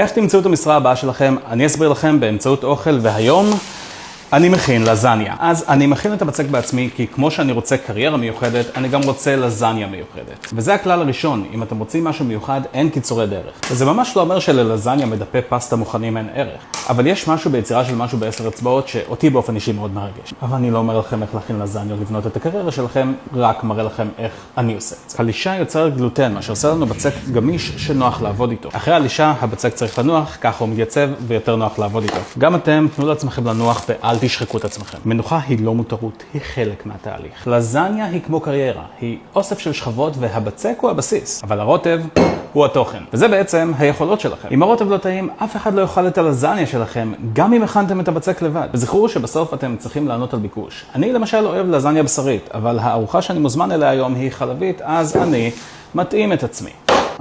איך תמצאו את המשרה הבאה שלכם? אני אסביר לכם באמצעות אוכל, והיום אני מכין לזניה. אז אני מכין את הבצק בעצמי, כי כמו שאני רוצה קריירה מיוחדת, אני גם רוצה לזניה מיוחדת. וזה הכלל הראשון, אם אתם רוצים משהו מיוחד, אין קיצורי דרך. וזה ממש לא אומר שללזניה מדפי פסטה מוכנים אין ערך. אבל יש משהו ביצירה של משהו ב10 אצבעות שאותי באופן אישי מאוד מרגש. אבל אני לא אומר לכם איך להכין לזניה או לבנות את הקריירה שלכם, רק מראה לכם איך אני עושה את זה. הלישה יוצרת גלוטן, מה שעושה לנו בצק גמיש שנוח לעבוד איתו. אחרי הלישה, הבצק צריך לנוח, ככה הוא מתייצב ויותר נוח לעבוד איתו. גם אתם תנו לעצמכם לנוח ואל תשחקו את עצמכם. מנוחה היא לא מותרות, היא חלק מהתהליך. לזניה היא כמו קריירה, היא אוסף של שכבות והבצק הוא הבסיס, אבל הרוטב הוא התוכן. וזה בעצם היכולות שלכם. אם הרוטב לא טעים, אף אחד לא יאכל את הלזניה שלכם, גם אם הכנתם את הבצק לבד. וזכרו שבסוף אתם צריכים לענות על ביקוש. אני למשל אוהב לזניה בשרית, אבל הארוחה שאני מוזמן אליה היום היא חלבית, אז אני מתאים את עצמי.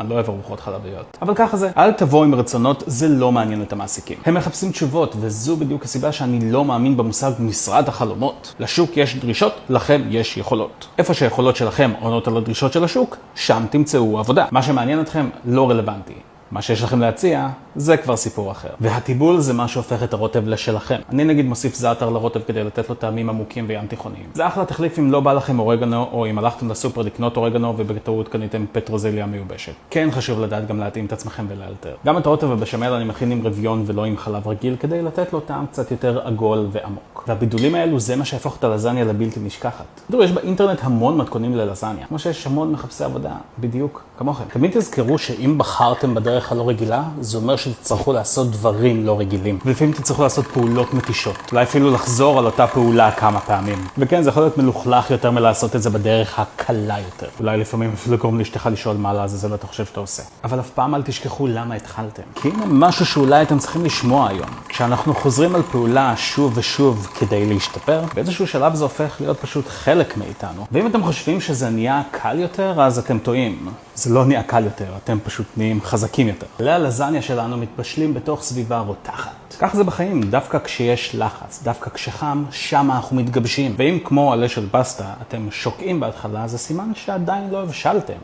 אני לא אוהב ארוחות חלביות. אבל ככה זה. אל תבואו עם רצונות, זה לא מעניין את המעסיקים. הם מחפשים תשובות, וזו בדיוק הסיבה שאני לא מאמין במושג משרד החלומות. לשוק יש דרישות, לכם יש יכולות. איפה שהיכולות שלכם עונות על הדרישות של השוק, שם תמצאו עבודה. מה שמעניין אתכם לא רלוונטי. מה שיש לכם להציע, זה כבר סיפור אחר. והטיבול זה מה שהופך את הרוטב לשלכם. אני נגיד מוסיף זעתר לרוטב כדי לתת לו טעמים עמוקים וים תיכוניים. זה אחלה תחליף אם לא בא לכם אורגנו, או אם הלכתם לסופר לקנות אורגנו ובטעות קניתם פטרוזיליה מיובשת. כן חשוב לדעת גם להתאים את עצמכם ולאלתר. גם את הרוטב הבשמל אני מכין עם רביון ולא עם חלב רגיל, כדי לתת לו טעם קצת יותר עגול ועמוק. והבידולים האלו זה מה שהפוך את הלזניה לבלתי נשכחת. תראו, יש באינטרנט המון מתכונים ללזניה, כמו שיש המון מחפשי עבודה, בדיוק כמוכם. תמיד תזכרו שאם בחרתם בדרך הלא רגילה, זה אומר שתצטרכו לעשות דברים לא רגילים. ולפעמים תצטרכו לעשות פעולות מתישות. אולי אפילו לחזור על אותה פעולה כמה פעמים. וכן, זה יכול להיות מלוכלך יותר מלעשות את זה בדרך הקלה יותר. אולי לפעמים אפילו קוראים לאשתך לשאול מה לעזאזל אתה חושב שאתה עושה. אבל אף פעם אל תשכחו למה התחלתם. כי הנה משהו שאולי אתם צריכים לשמוע היום. כשאנחנו חוזרים על פעולה שוב ושוב כדי להשתפר, באיזשהו שלב זה הופך להיות פשוט חלק מאיתנו. ואם אתם חושבים שזה נהיה קל יותר, אז אתם טועים. זה לא נהיה קל יותר, אתם פשוט נהיים חזקים יותר. הלזניה שלנו מתבשלים בתוך סביבה רותחת. כך זה בחיים, דווקא כשיש לחץ, דווקא כשחם, שם אנחנו מתגבשים. ואם כמו עלה של פסטה אתם שוקעים בהתחלה, זה סימן שעדיין לא הבשלתם.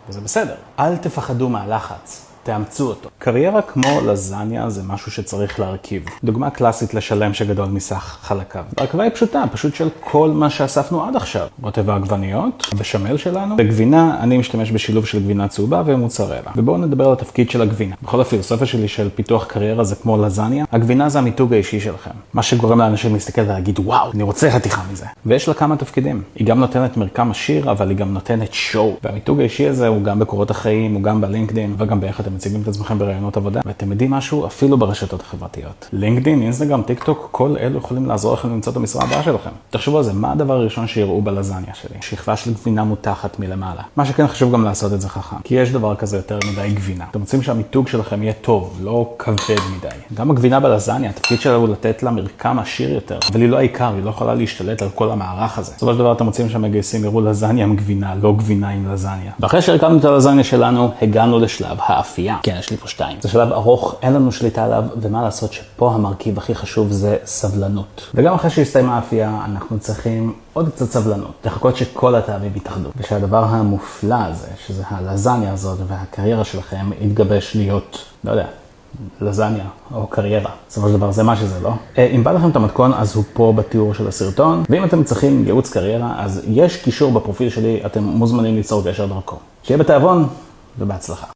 וזה בסדר. אל תפחדו מהלחץ. תאמצו אותו. קריירה כמו לזניה זה משהו שצריך להרכיב. דוגמה קלאסית לשלם שגדול מסך חלקיו. ההרכבה היא פשוטה, פשוט של כל מה שאספנו עד עכשיו. רוטב העגבניות, בשמל שלנו. בגבינה אני משתמש בשילוב של גבינה צהובה ומוצרלה. ובואו נדבר על התפקיד של הגבינה. בכל הפילוסופיה שלי של פיתוח קריירה זה כמו לזניה. הגבינה זה המיתוג האישי שלכם. מה שגורם לאנשים להסתכל ולהגיד, וואו, אני רוצה חתיכה מזה. ויש לה כמה תפקידים. היא גם נותנת מרקם עשיר, אבל היא גם נותנת שואו. והמיתוג האישי הזה הוא גם בקורות החיים, הוא גם בלינקדין, וגם באיך אתם מציגים את עצמכם ברעיונות עבודה, ואתם יודעים משהו אפילו ברשתות החברתיות. לינקדין, אינסטגרם, טיק טוק, כל אלו יכולים לעזור לכם למצוא את המשרה הבאה שלכם. תחשבו על זה, מה הדבר הראשון שיראו בלזניה שלי? שכבה של גבינה מותחת מלמעלה. מה שכן חשוב גם לעשות את זה חכם, כי יש דבר כזה יותר מדי גבינה. אתם רוצים שהמיתוג שלכם יהיה טוב, לא כבד מדי. גם הגבינה בלזניה, התפקיד שלה הוא לתת לה מרקם עשיר יותר, אבל היא לא העיקר, היא לא יכולה להשתלט על כל המערך הזה. בסופו של דבר אתם רוצים שהמגייסים יראו לזניה עם גבינה, לא גבינה עם לזניה. ואחרי שהרכבנו את הלזניה שלנו, הגענו לשלב האפייה. כן, יש לי פה 2. זה שלב ארוך, אין לנו שליטה עליו, ומה לעשות שפה המרכיב הכי חשוב זה סבלנות. וגם אחרי שהסתיימה האפייה, אנחנו צריכים עוד קצת סבלנות. לחכות שכל הטעמים יתאחדו. ושהדבר המופלא הזה, שזה הלזניה הזאת והקריירה שלכם, יתגבש להיות, לא יודע, לזניה או קריירה. בסופו של דבר זה מה שזה, לא? אם בא לכם את המתכון, אז הוא פה בתיאור של הסרטון. ואם אתם צריכים ייעוץ קריירה, אז יש קישור בפרופיל שלי, אתם מוזמנים ליצור קשר דרכו. שיהיה בתיאבון ובהצלחה.